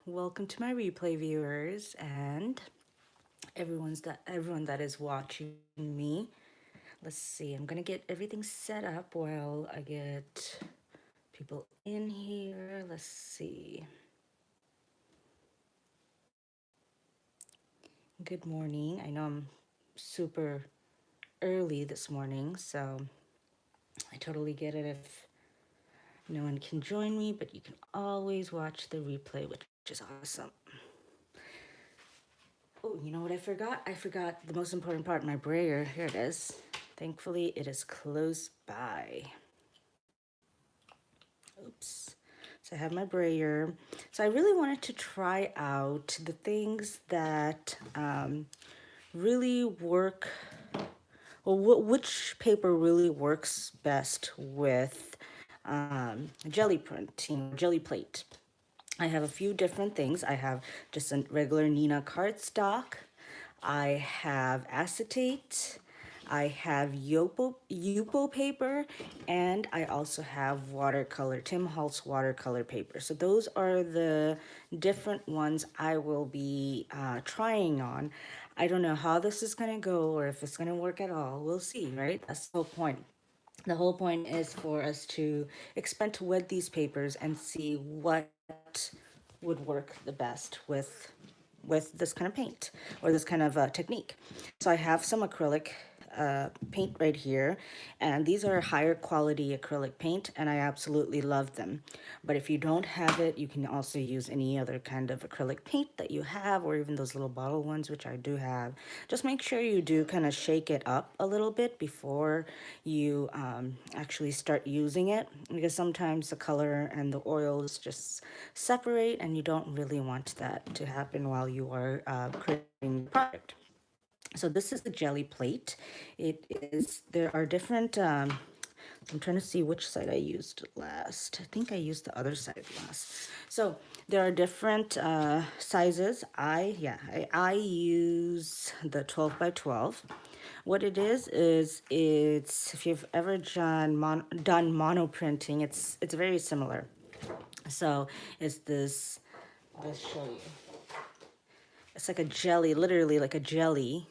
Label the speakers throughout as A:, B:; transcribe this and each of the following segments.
A: Welcome to my replay viewers and everyone that is watching me. Let's see. I'm gonna get everything set up while I get people in here. Let's see. Good morning. I know I'm super early this morning, so I totally get it if no one can join me, but you can always watch the replay, which is awesome. Oh, you know what I forgot? I forgot the most important part, my brayer. Here it is. Thankfully, it is close by. Oops. So I have my brayer. So I really wanted to try out the things that really work, well, which paper really works best with jelly print, jelly plate. I have a few different things. I have just a regular Nina cardstock. I have acetate. I have Yupo paper, and I also have watercolor, Tim Holtz watercolor paper. So those are the different ones I will be trying on. I don't know how this is gonna go or if it's gonna work at all. We'll see, right? That's the whole point. The whole point is for us to experiment with these papers and see what would work the best with this kind of paint or this kind of technique. So I have some acrylic paint right here, and these are higher quality acrylic paint, and I absolutely love them. But if you don't have it, you can also use any other kind of acrylic paint that you have, or even those little bottle ones, which I do have. Just make sure you do kind of shake it up a little bit before you actually start using it, because sometimes the color and the oils just separate, and you don't really want that to happen while you are creating the product. So this is the jelly plate. There are different, I'm trying to see which side I used last. I think I used the other side last. So there are different sizes. I use the 12 by 12. What it is it's, if you've ever done mono printing, it's very similar. So it's this, let's show you. It's like a jelly, literally like a jelly,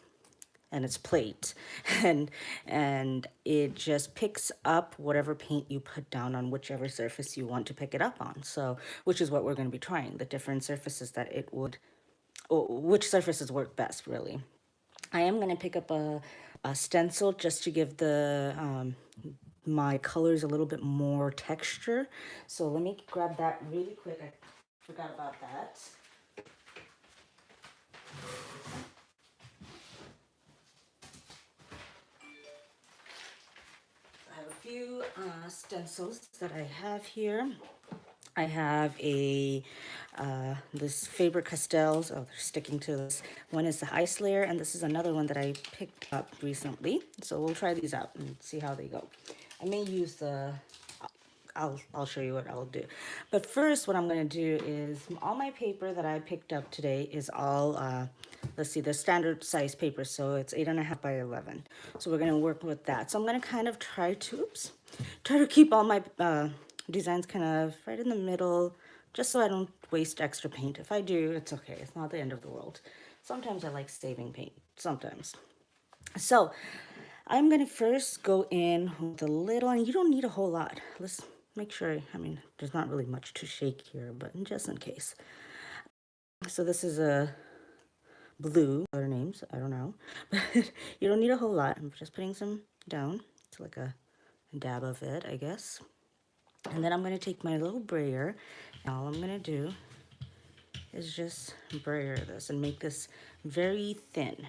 A: and it's plate, and it just picks up whatever paint you put down on whichever surface you want to pick it up on. So, which is what we're going to be trying, the different surfaces that it would, or which surfaces work best, really. I am going to pick up a stencil just to give the my colors a little bit more texture. So let me grab that really quick. I forgot about that. I have a few stencils that I have here. I have a this Faber-Castells. Oh, they're sticking to this. One is the ice layer, and this is another one that I picked up recently. So we'll try these out and see how they go. I may use the. I'll show you what I'll do. But first, what I'm gonna do is all my paper that I picked up today is all. Let's see, the standard size paper, so it's 8.5 by 11. So we're gonna work with that. So I'm gonna kind of try to keep all my designs kind of right in the middle, just so I don't waste extra paint. If I do, it's okay. It's not the end of the world. Sometimes I like saving paint, sometimes. So I'm gonna first go in with a little, and you don't need a whole lot. Let's make sure, I mean, there's not really much to shake here, but just in case. So this is a blue, other names, I don't know. But you don't need a whole lot. I'm just putting some down. It's like a dab of it, I guess. And then I'm going to take my little brayer, and all I'm going to do is just brayer this and make this very thin.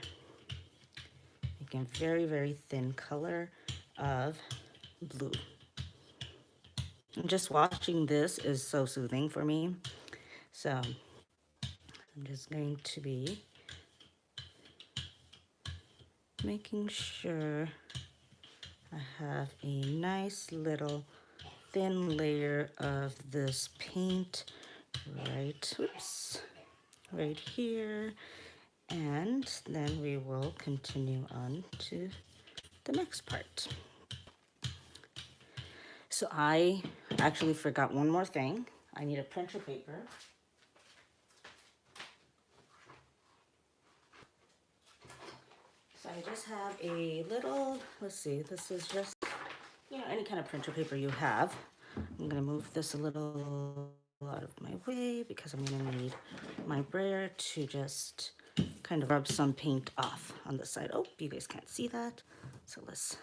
A: Make a very, very thin color of blue. And just watching this is so soothing for me. So I'm just going to be making sure I have a nice little thin layer of this paint right here, and then we will continue on to the next part. So I actually forgot one more thing. I need a printer paper. I just have a little, let's see, this is just, any kind of printer paper you have. I'm gonna move this a little out of my way because I'm gonna need my brayer to just kind of rub some paint off on the side. Oh, you guys can't see that. So let's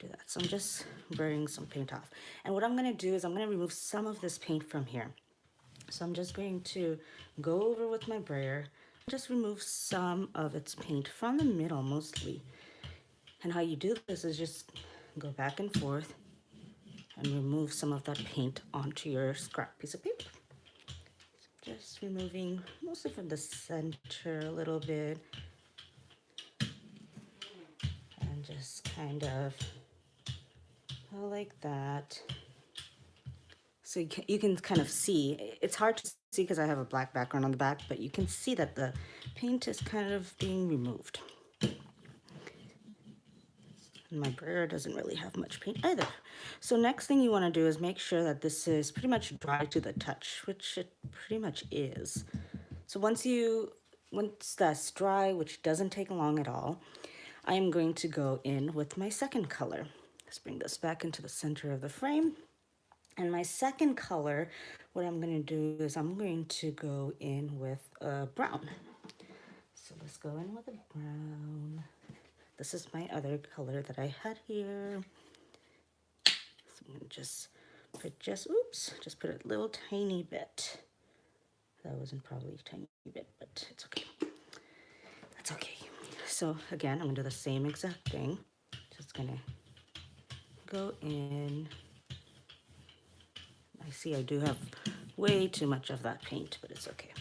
A: do that. So I'm just braying some paint off. And what I'm gonna do is I'm gonna remove some of this paint from here. So I'm just going to go over with my brayer, just remove some of its paint from the middle mostly. And how you do this is just go back and forth and remove some of that paint onto your scrap piece of paper. Just removing mostly from the center a little bit and just kind of like that. So you can kind of see, it's hard to see because I have a black background on the back, but you can see that the paint is kind of being removed. And my brayer doesn't really have much paint either. So next thing you want to do is make sure that this is pretty much dry to the touch, which it pretty much is. So once that's dry, which doesn't take long at all, I am going to go in with my second color. Let's bring this back into the center of the frame. And my second color, what I'm going to do is I'm going to go in with a brown. So let's go in with a brown. This is my other color that I had here. So I'm going to just put a little tiny bit. That wasn't probably a tiny bit, but it's okay. That's okay. So again, I'm going to do the same exact thing. Just going to go in. I see I do have way too much of that paint, but it's okay.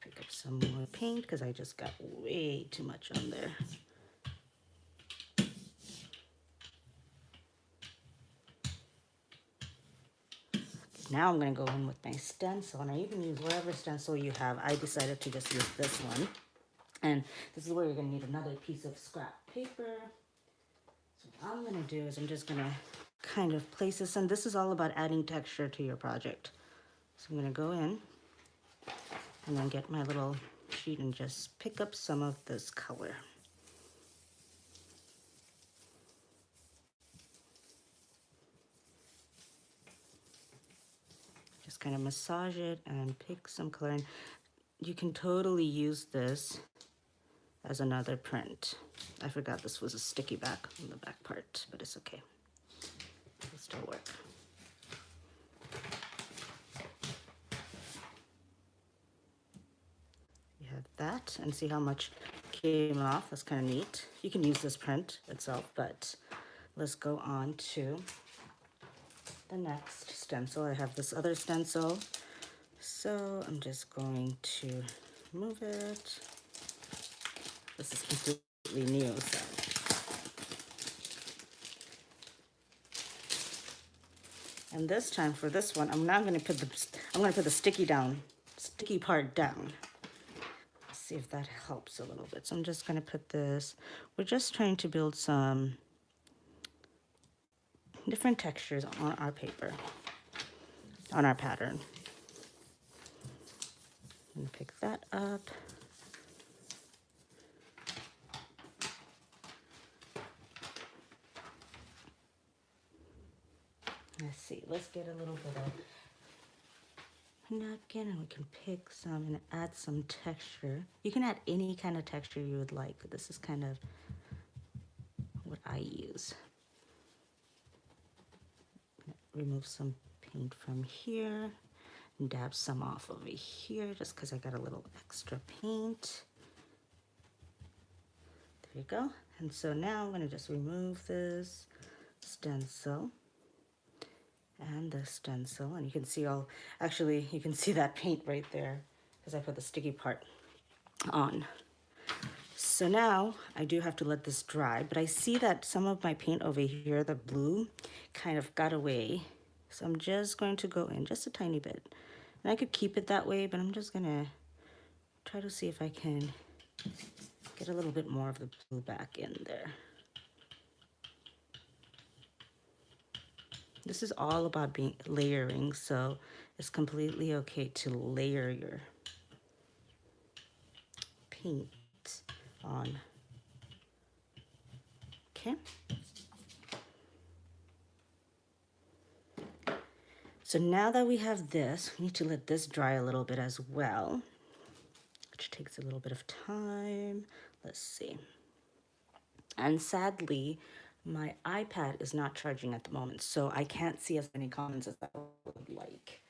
A: Pick up some more paint because I just got way too much on there. Now I'm going to go in with my stencil, and you can use whatever stencil you have. I decided to just use this one. And this is where you're going to need another piece of scrap paper. So what I'm going to do is I'm just going to kind of place this, and this is all about adding texture to your project. So I'm going to go in and then get my little sheet and just pick up some of this color. Just kind of massage it and pick some color. And you can totally use this as another print. I forgot this was a sticky back on the back part, but it's okay. It'll still work. You have that, and see how much came off. That's kind of neat. You can use this print itself, but let's go on to the next stencil. I have this other stencil, so I'm just going to move it. This is completely new, so. And this time for this one, I'm going to put the sticky part down. Let's see if that helps a little bit. So I'm just going to put this. We're just trying to build some different textures on our paper, on our pattern. I'm going to pick that up. Let's see, let's get a little bit of napkin and we can pick some and add some texture. You can add any kind of texture you would like. This is kind of what I use. Remove some paint from here and dab some off over here just because I got a little extra paint. There you go. And so now I'm going to just remove this stencil and the stencil, and you can see you can see that paint right there because I put the sticky part on. So now I do have to let this dry, but I see that some of my paint over here, the blue, kind of got away. So I'm just going to go in just a tiny bit. And I could keep it that way, but I'm just gonna try to see if I can get a little bit more of the blue back in there. This is all about being layering, so it's completely okay to layer your paint on. Okay. So now that we have this, we need to let this dry a little bit as well, which takes a little bit of time. Let's see. And sadly, my iPad is not charging at the moment, so I can't see as many comments as I would like.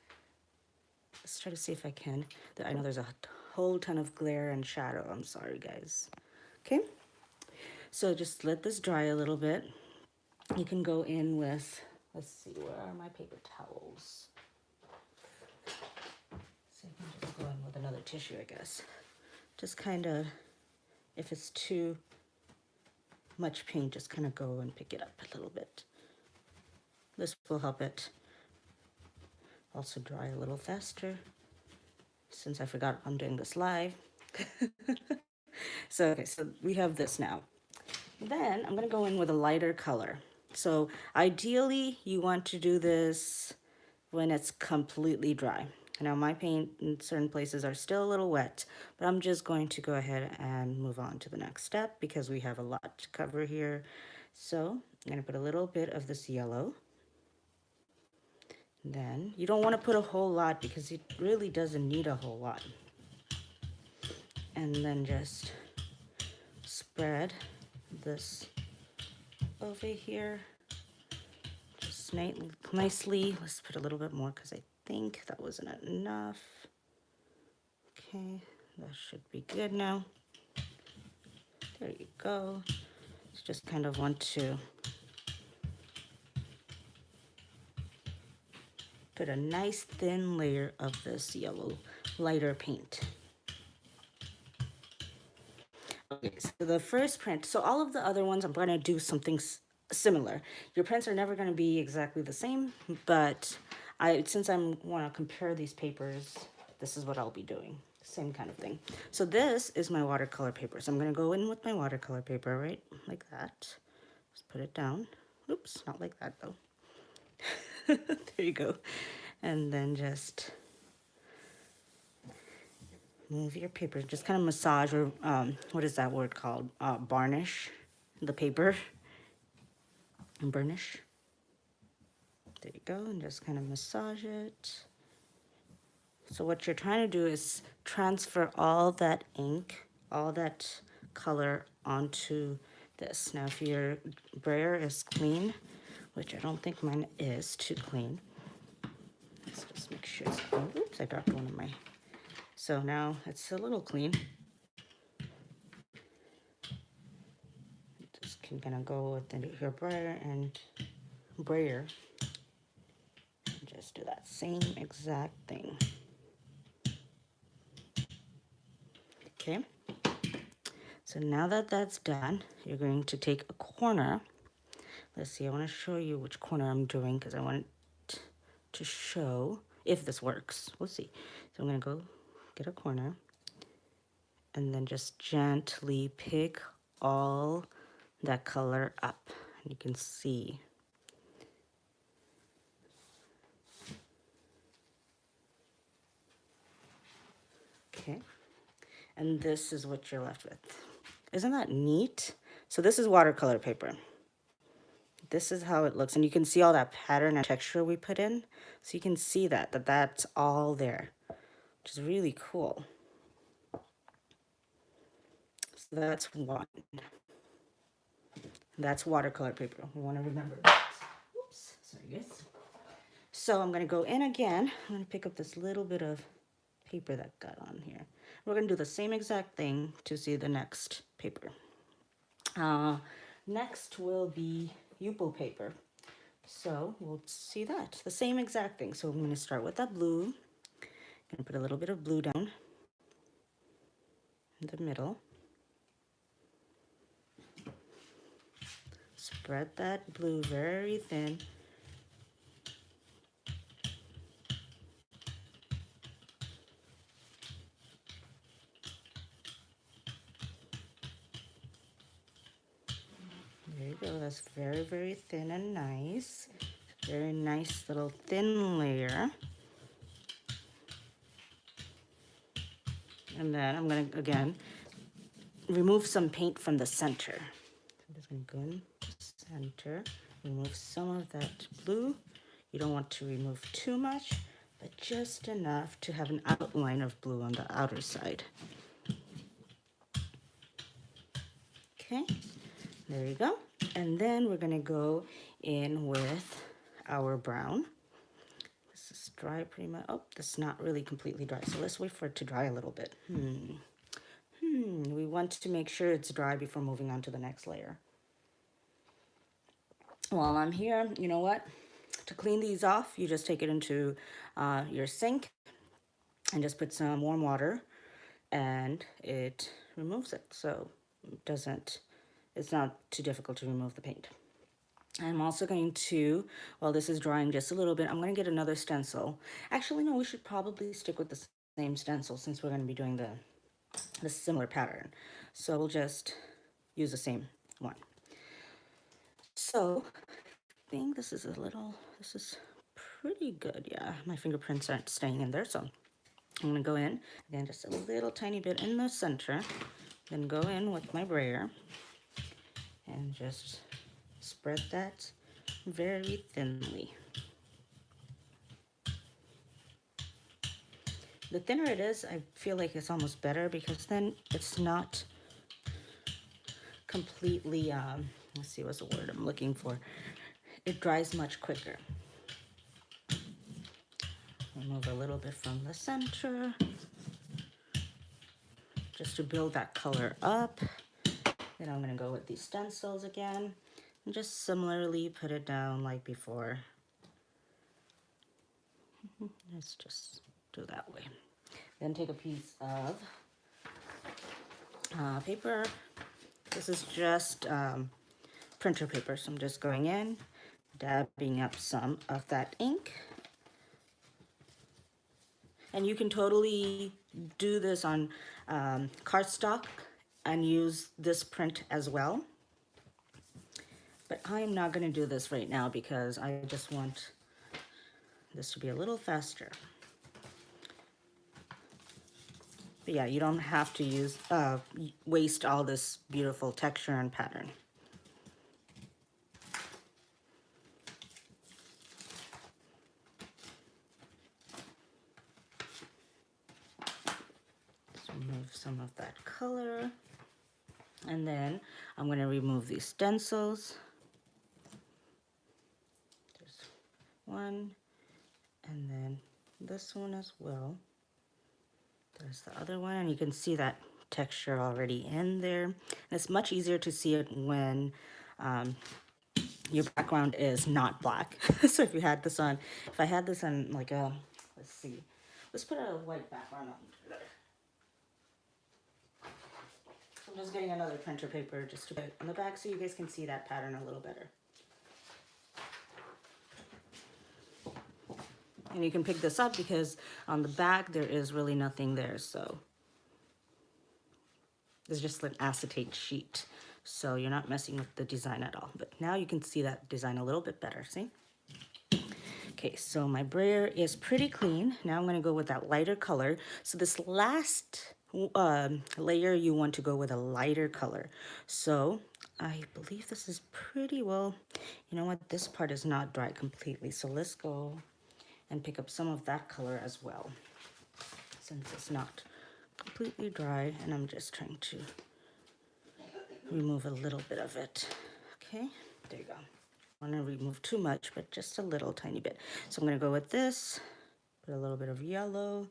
A: Let's try to see if I can. I know there's a whole ton of glare and shadow. I'm sorry, guys. Okay, so just let this dry a little bit. You can go in with, let's see, where are my paper towels? So you can just go in with another tissue, I guess. Just kind of, if it's too much paint, just kind of go and pick it up a little bit. This will help it also dry a little faster, since I forgot I'm doing this live. So, okay, so we have this now. Then I'm gonna go in with a lighter color. So ideally you want to do this when it's completely dry. Now my paint in certain places are still a little wet, but I'm just going to go ahead and move on to the next step because we have a lot to cover here. So I'm gonna put a little bit of this yellow. Then you don't want to put a whole lot because it really doesn't need a whole lot. And then just spread this over here just nicely. Let's put a little bit more because I think that wasn't enough. Okay, that should be good now. There you go. Just kind of want to put a nice thin layer of this yellow lighter paint. Okay, so the first print, so all of the other ones, I'm going to do something similar. Your prints are never going to be exactly the same, but since I want to compare these papers, this is what I'll be doing. Same kind of thing. So this is my watercolor paper. So I'm going to go in with my watercolor paper, right? Like that. Just put it down. Oops, not like that though. There you go. And then just move your paper. Just kind of massage or, what is that word called? Varnish the paper. And burnish. There you go. And just kind of massage it. So what you're trying to do is transfer all that ink, all that color onto this. Now, if your brayer is clean, which I don't think mine is too clean, let's just make sure it's clean. Oops, I dropped one of my. So now it's a little clean. Just can kind of go with your brayer and just do that same exact thing. Okay. So now that that's done, you're going to take a corner. Let's see, I want to show you which corner I'm doing because I want to show if this works. We'll see. So I'm going to go get a corner and then just gently pick all that color up. And you can see. Okay. And this is what you're left with. Isn't that neat? So this is watercolor paper. This is how it looks. And you can see all that pattern and texture we put in. So you can see that's all there, which is really cool. So that's one. That's watercolor paper. We want to remember that. Oops, sorry guys. So I'm going to go in again. I'm going to pick up this little bit of paper that got on here. We're going to do the same exact thing to see the next paper. Next will be Yupo paper. So we'll see that. The same exact thing. So I'm going to start with that blue. I'm going to put a little bit of blue down in the middle. Spread that blue very thin. There you go. That's very, very thin and nice. Very nice little thin layer. And then I'm gonna, again, remove some paint from the center. I'm just gonna go in the center, remove some of that blue. You don't want to remove too much, but just enough to have an outline of blue on the outer side. Okay, there you go. And then we're gonna go in with our brown. This is dry pretty much. Oh, this is not really completely dry, so let's wait for it to dry a little bit. We want to make sure it's dry before moving on to the next layer. While I'm here, you know what? To clean these off, you just take it into your sink and just put some warm water, and it removes it. So it doesn't, it's not too difficult to remove the paint. I'm also going to, while this is drying just a little bit, I'm going to get another stencil. Actually, no, we should probably stick with the same stencil since we're going to be doing the similar pattern. So we'll just use the same one. So I think this is pretty good. Yeah, my fingerprints aren't staying in there, so I'm gonna go in again, just a little tiny bit in the center, then go in with my brayer and just spread that very thinly. The thinner it is, I feel like it's almost better because then it's not completely, let's see, what's the word I'm looking for? It dries much quicker. Remove a little bit from the center just to build that color up. Then I'm gonna go with these stencils again and just similarly put it down like before. Let's just do that way. Then take a piece of paper. This is just printer paper, so I'm just going in, dabbing up some of that ink. And you can totally do this on cardstock and use this print as well. But I'm not going to do this right now because I just want this to be a little faster. But yeah, you don't have to use waste all this beautiful texture and pattern. Just remove some of that color. And then I'm going to remove these stencils. There's one, and then this one as well. There's the other one, and you can see that texture already in there. And it's much easier to see it when your background is not black. So if you had this on, if I had this on like a, let's see, let's put a white background on there. So I'm just getting another printer paper just to put it on the back so you guys can see that pattern a little better. And you can pick this up because on the back there is really nothing there, so it's just an acetate sheet, so you're not messing with the design at all. But now you can see that design a little bit better, see? Okay, so my brayer is pretty clean. Now I'm going to go with that lighter color. So this last layer, you want to go with a lighter color. So I believe this is pretty well, you know what, this part is not dry completely, so let's go and pick up some of that color as well, since it's not completely dry, and I'm just trying to remove a little bit of it. Okay, there you go. I want to remove too much, but just a little tiny bit. So I'm going to go with this, put a little bit of yellow.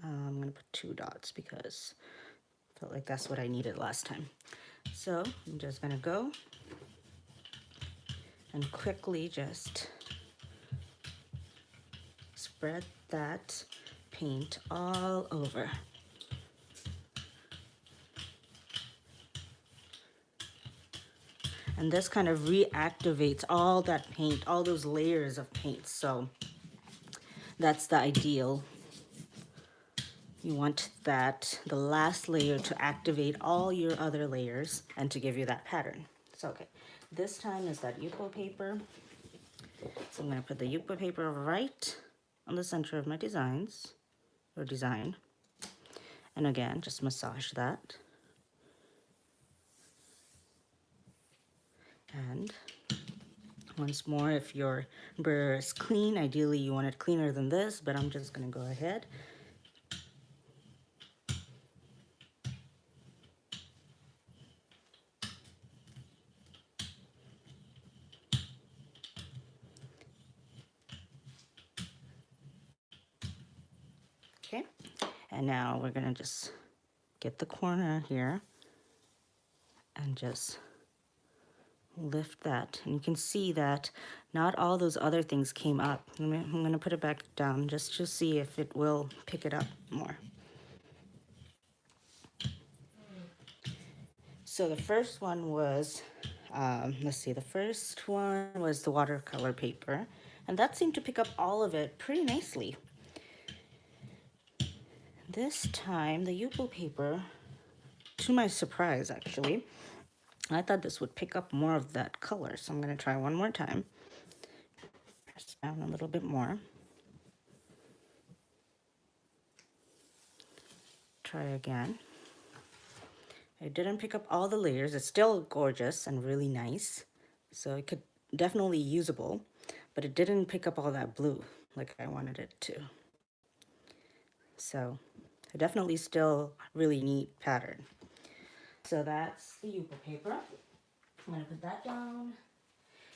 A: I'm going to put 2 dots because I felt like that's what I needed last time. So I'm just going to go and quickly just spread that paint all over. And this kind of reactivates all that paint, all those layers of paint. So that's the ideal. You want that, the last layer, to activate all your other layers and to give you that pattern. So, okay, This time is that Yupo paper. So I'm going to put the Yupo paper right on the center of my design. And again, just massage that. And once more, if your brayer is clean, ideally you want it cleaner than this, but I'm just going to go ahead. Okay, and now we're going to just get the corner here and just lift that. And you can see that not all those other things came up. I'm going to put it back down just to see if it will pick it up more. So the first one was, let's see, the first one was the watercolor paper, and that seemed to pick up all of it pretty nicely. This time, the Yupo paper, to my surprise actually, I thought this would pick up more of that color, so I'm going to try one more time. Press down a little bit more. Try again. It didn't pick up all the layers. It's still gorgeous and really nice, so it could definitely usable, but it didn't pick up all that blue like I wanted it to. So definitely still really neat pattern. So that's the Yupo paper. I'm going to put that down,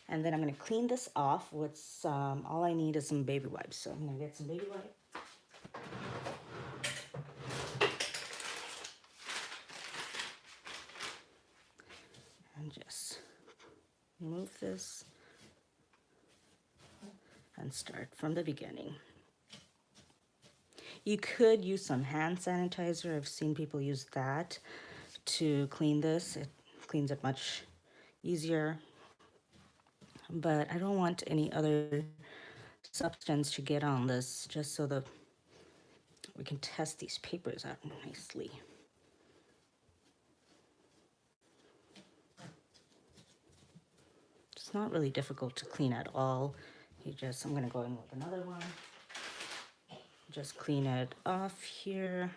A: and then I'm going to clean this off with some, all I need is some baby wipes. So I'm going to get some baby wipes. And just remove this and start from the beginning. You could use some hand sanitizer. I've seen people use that to clean this. It cleans it much easier. But I don't want any other substance to get on this, just so that we can test these papers out nicely. It's not really difficult to clean at all. I'm gonna go in with another one. Just clean it off here.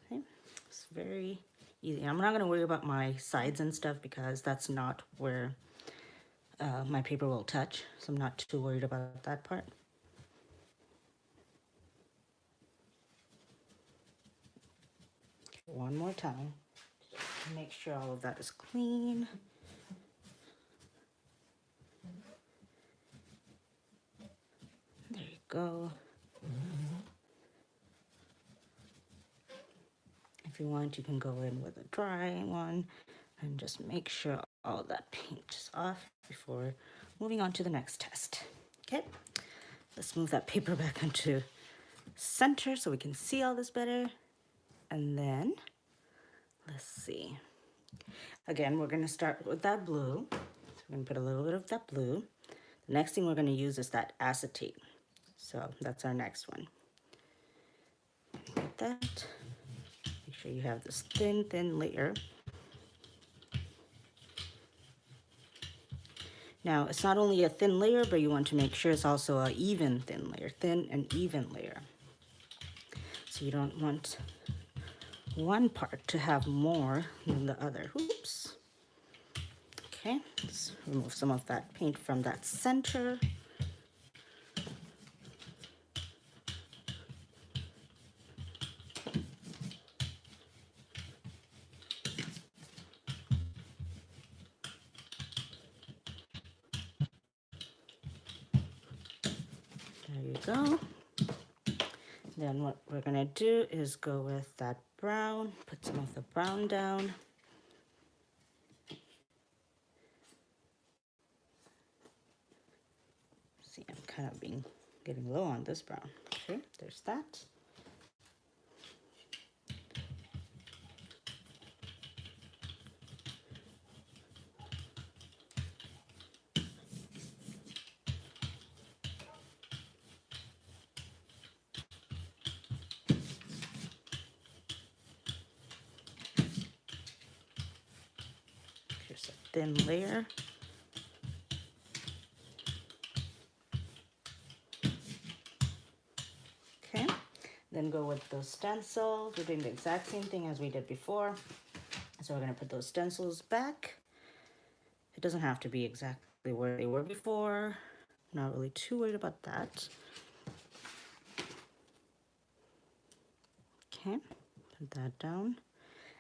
A: Okay, it's very easy. I'm not gonna worry about my sides and stuff because that's not where my paper will touch, so I'm not too worried about that part. One more time. Make sure all of that is clean. There you go. If you want, you can go in with a dry one and just make sure all that paint is off before moving on to the next test. Okay, let's move that paper back into center so we can see all this better. And then, let's see. Again, we're going to start with that blue. So we're going to put a little bit of that blue. The next thing we're going to use is that acetate. So that's our next one. Get that. Make sure you have this thin layer. Now, it's not only a thin layer, but you want to make sure it's also an even thin layer, thin and even layer. So you don't want one part to have more than the other. Oops. Okay, let's remove some of that paint from that center. There you go. Then what we're gonna do is go with that brown, put some of the brown down. See, I'm kind of getting low on this brown. Okay, there's that. thin layer. Okay, then go with those stencils. We're doing the exact same thing as we did before. So we're gonna put those stencils back. It doesn't have to be exactly where they were before. Not really too worried about that. Okay, put that down.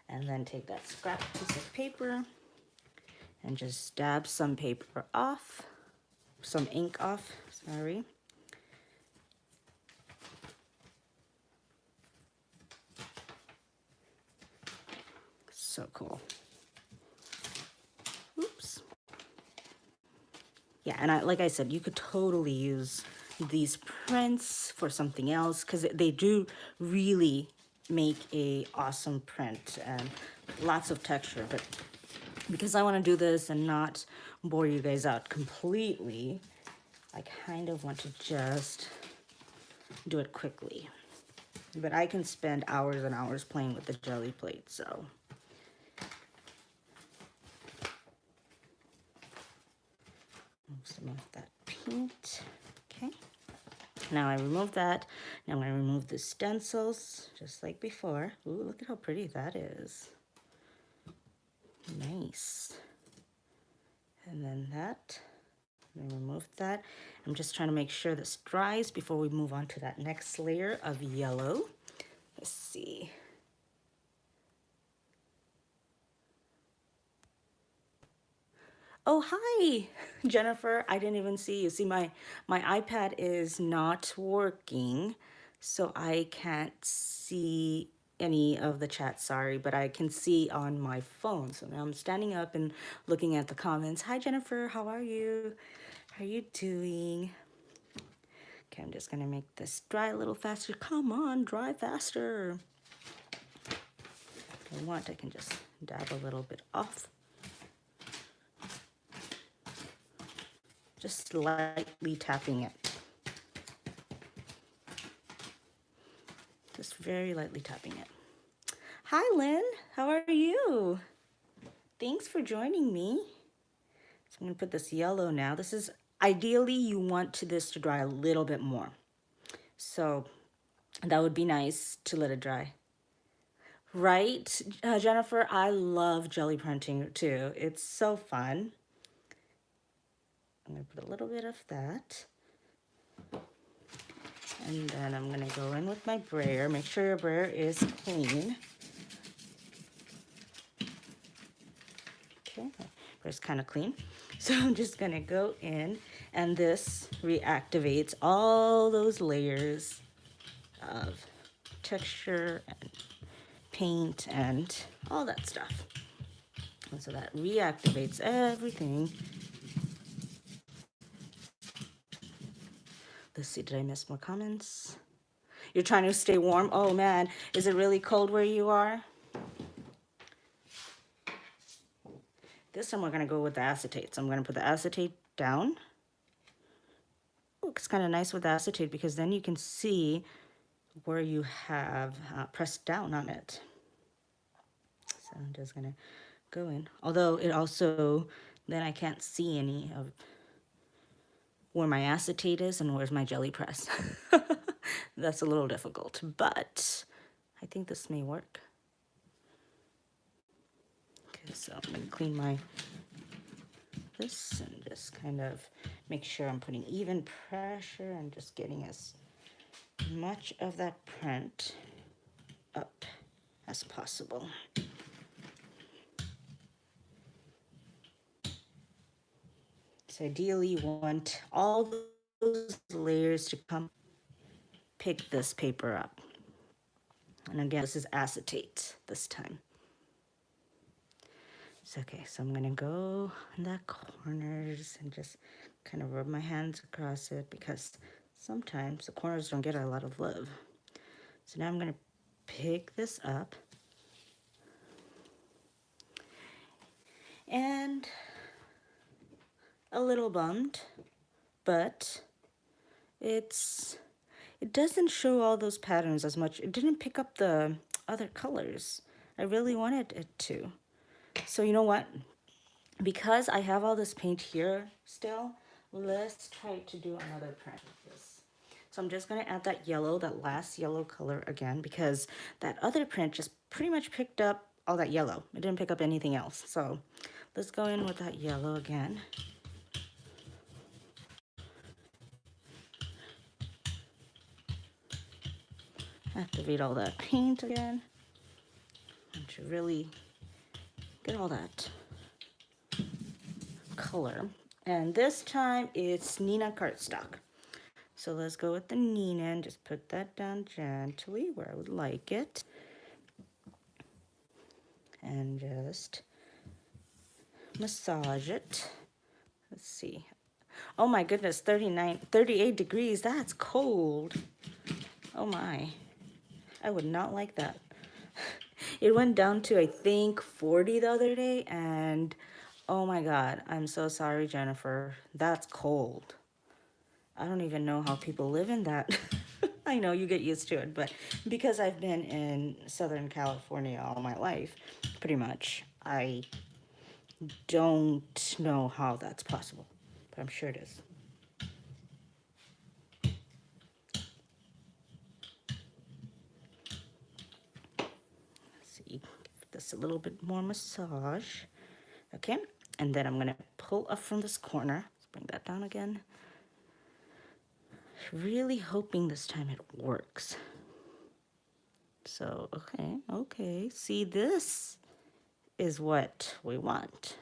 A: And then take that scrap piece of paper and just dab some paper off, some ink off, sorry. So cool. Oops. Yeah, and like I said, you could totally use these prints for something else because they do really make a awesome print and lots of texture. But because I want to do this and not bore you guys out completely, I kind of want to just do it quickly. But I can spend hours and hours playing with the jelly plate, so. Move some of that paint. Okay. Now I remove that. Now I'm going to remove the stencils, just like before. Ooh, look at how pretty that is. Nice. And then that. I'm going to remove that. I'm just trying to make sure this dries before we move on to that next layer of yellow. Let's see. Oh, hi, Jennifer. I didn't even see you. See, my iPad is not working, so I can't see any of the chat, sorry, but I can see on my phone. So now I'm standing up and looking at the comments. Hi, Jennifer. How are you? How are you doing? Okay, I'm just going to make this dry a little faster. Come on, dry faster. If I want, I can just dab a little bit off. Just lightly tapping it. Just very lightly tapping it. Hi, Lynn. How are you? Thanks for joining me. So I'm going to put this yellow now. This is, ideally, you want this to dry a little bit more. So that would be nice to let it dry. Right, Jennifer? I love jelly printing too. It's so fun. I'm going to put a little bit of that. And then I'm going to go in with my brayer. Make sure your brayer is clean. Okay, my brayer's kind of clean. So I'm just going to go in, and this reactivates all those layers of texture and paint and all that stuff. And so that reactivates everything. Let's see, did I miss more comments? You're trying to stay warm? Oh man, is it really cold where you are? This time we're gonna go with the acetate. So I'm gonna put the acetate down. Looks kind of nice with acetate because then you can see where you have pressed down on it. So I'm just gonna go in. Although it also, then I can't see any of where my acetate is and where's my jelly press. That's a little difficult, but I think this may work. Okay, so I'm gonna clean this and just kind of make sure I'm putting even pressure and just getting as much of that print up as possible. So ideally you want all those layers to come. Pick this paper up. And again, this is acetate this time. So, okay, so I'm gonna go in the corners and just kind of rub my hands across it because sometimes the corners don't get a lot of love. So now I'm gonna pick this up and a little bummed, but it doesn't show all those patterns as much. It didn't pick up the other colors. I really wanted it to. So you know what? because I have all this paint here still, let's try to do another print of this. So I'm just gonna add that yellow, that last yellow color again, because that other print just pretty much picked up all that yellow. It didn't pick up anything else. So let's go in with that yellow again. Activate all that paint again. And to really get all that color. And this time it's Nina cardstock. So let's go with the Nina and just put that down gently where I would like it. And just massage it. Let's see. Oh my goodness, 38 degrees. That's cold. Oh my. I would not like that. It went down to, I think, 40 the other day. And oh my God, I'm so sorry, Jennifer. That's cold. I don't even know how people live in that. I know you get used to it, but because I've been in Southern California all my life, pretty much, I don't know how that's possible, but I'm sure it is. Let's see, give this a little bit more massage. Okay, and then I'm gonna pull up from this corner. Let's bring that down again. Really hoping this time it works. So, okay, see, this is what we want.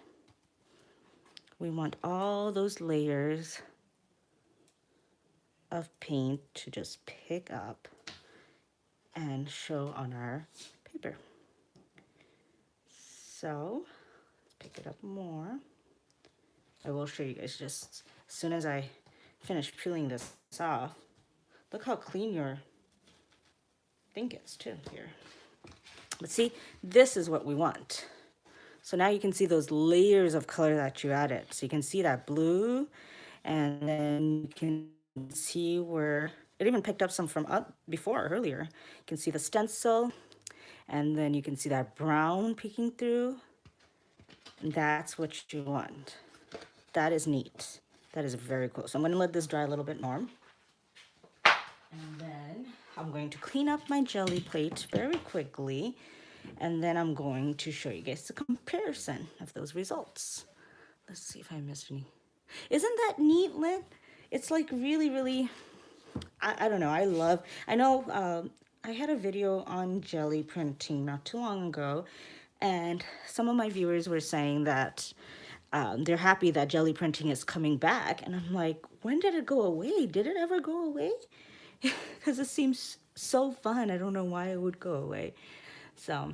A: We want all those layers of paint to just pick up and show on our paper. So let's pick it up more. I will show you guys just as soon as I finish peeling this off. Look how clean your thing gets too here. But see, this is what we want. So now you can see those layers of color that you added. So you can see that blue, and then you can see where it even picked up some from up before earlier. You can see the stencil, and then you can see that brown peeking through. And that's what you want. That is neat. That is very cool. So I'm going to let this dry a little bit more. And then I'm going to clean up my jelly plate very quickly. And then I'm going to show you guys the comparison of those results. Let's see if I missed any. Isn't that neat, Lynn? It's like really, really, I don't know. I know I had a video on jelly printing not too long ago. And some of my viewers were saying that they're happy that jelly printing is coming back. And I'm like, when did it go away? Did it ever go away? Because it seems so fun. I don't know why it would go away. So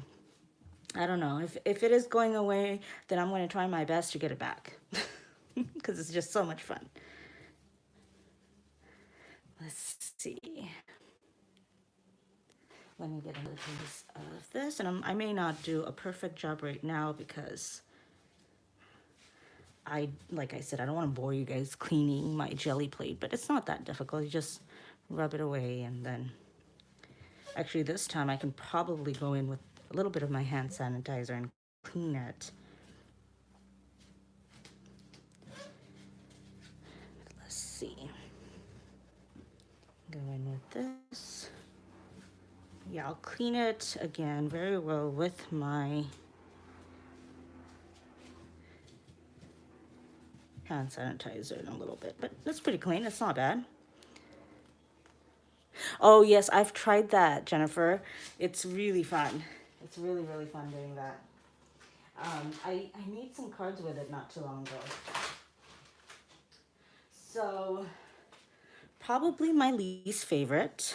A: I don't know. If it is going away, then I'm going to try my best to get it back. Because it's just so much fun. Let's see. Let me get another piece of this. And I may not do a perfect job right now because like I said, I don't want to bore you guys cleaning my jelly plate, but it's not that difficult. You just rub it away, and then actually this time I can probably go in with a little bit of my hand sanitizer and clean it. Let's see. Go in with this. Yeah, I'll clean it again very well with my hand sanitizer in a little bit, but that's pretty clean. It's not bad. Oh yes, I've tried that, Jennifer. It's really fun. It's really, really fun doing that. I made some cards with it not too long ago. So probably my least favorite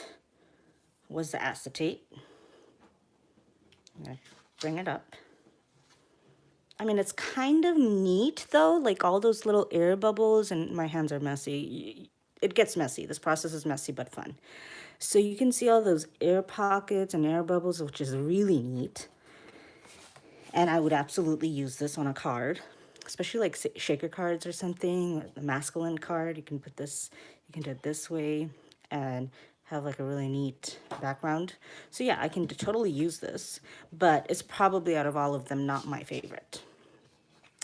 A: was the acetate. I'm gonna bring it up. I mean, it's kind of neat though, like all those little air bubbles, and my hands are messy. It gets messy. This process is messy but fun. So you can see all those air pockets and air bubbles, which is really neat. And I would absolutely use this on a card, especially like shaker cards or something, the masculine card. You can put this, you can do it this way and have like a really neat background. So yeah, I can totally use this, but it's probably out of all of them, not my favorite.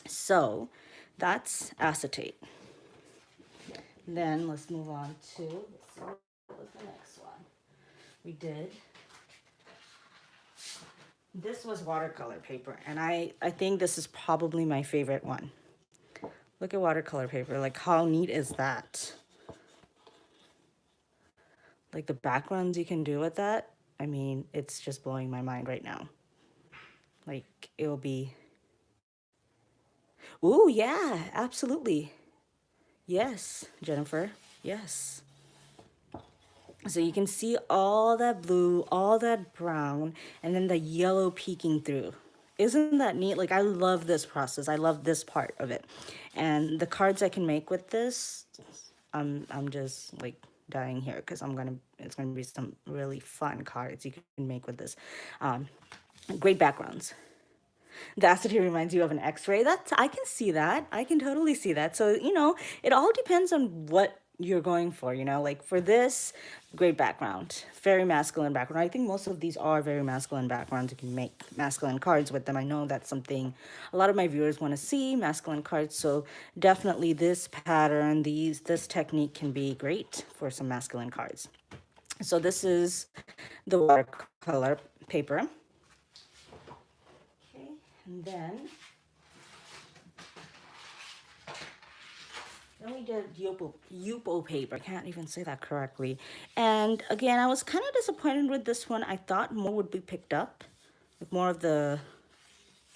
A: So that's acetate. Then let's move on to, let's see, what was the next one? We did, this was watercolor paper, and I think this is probably my favorite one. Look at watercolor paper, like how neat is that? Like the backgrounds you can do with that, I mean, it's just blowing my mind right now. Like it'll be, ooh, yeah, absolutely. Yes, Jennifer, yes. So you can see all that blue, all that brown, and then the yellow peeking through. Isn't that neat? Like I love this process. I love this part of it. And the cards I can make with this, I'm just like dying here because it's gonna be some really fun cards you can make with this. Um, Great backgrounds. The acetate reminds you of an x-ray. I can see that. I can totally see that. So, it all depends on what you're going for, like for this, great background, very masculine background. I think most of these are very masculine backgrounds. You can make masculine cards with them. I know that's something a lot of my viewers want to see, masculine cards. So definitely this pattern, this technique can be great for some masculine cards. So this is the watercolor paper. Okay, and then we did Yupo paper. I can't even say that correctly. And again, I was kind of disappointed with this one. I thought more would be picked up, like more of the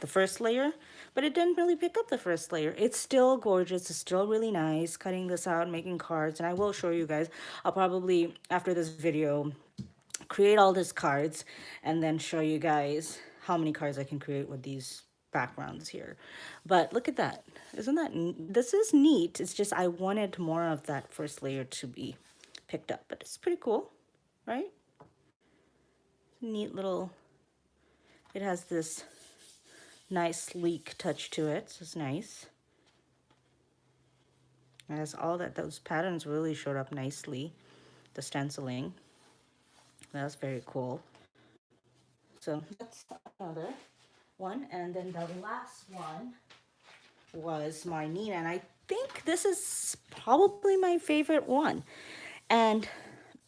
A: first layer, but it didn't really pick up the first layer. It's still gorgeous. It's still really nice. Cutting this out, making cards, and I will show you guys. I'll probably, after this video, create all these cards and then show you guys how many cards I can create with these backgrounds here. But look at that. Isn't that, this is neat. It's just I wanted more of that first layer to be picked up, but it's pretty cool, right? Neat little, it has this nice sleek touch to it, so it's nice. It has all that, those patterns really showed up nicely. The stenciling, that's very cool. So that's another one. And then the last one was my Nina, and I think this is probably my favorite one. And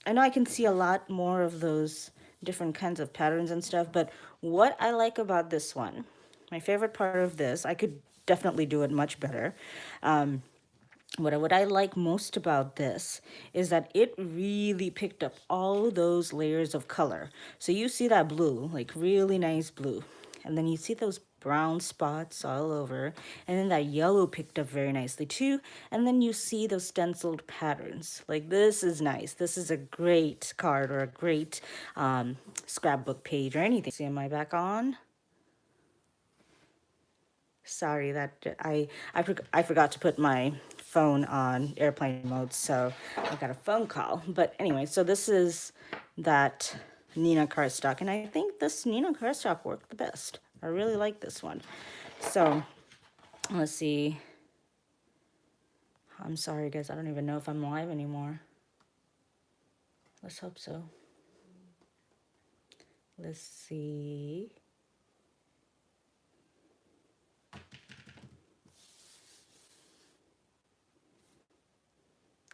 A: I know I can see a lot more of those different kinds of patterns and stuff, but what I like about this one, my favorite part of this, I could definitely do it much better. What I like most about this is that it really picked up all those layers of color. So you see that blue, like really nice blue. And then you see those brown spots all over. And then that yellow picked up very nicely too. And then you see those stenciled patterns. Like this is nice. This is a great card or a great scrapbook page or anything. See, am I back on? Sorry that I forgot to put my phone on airplane mode, so I got a phone call. But anyway, so this is that Nina cardstock, and I think this Nina cardstock worked the best. I really like this one. So let's see. I'm sorry, guys. I don't even know if I'm live anymore. Let's hope so. Let's see.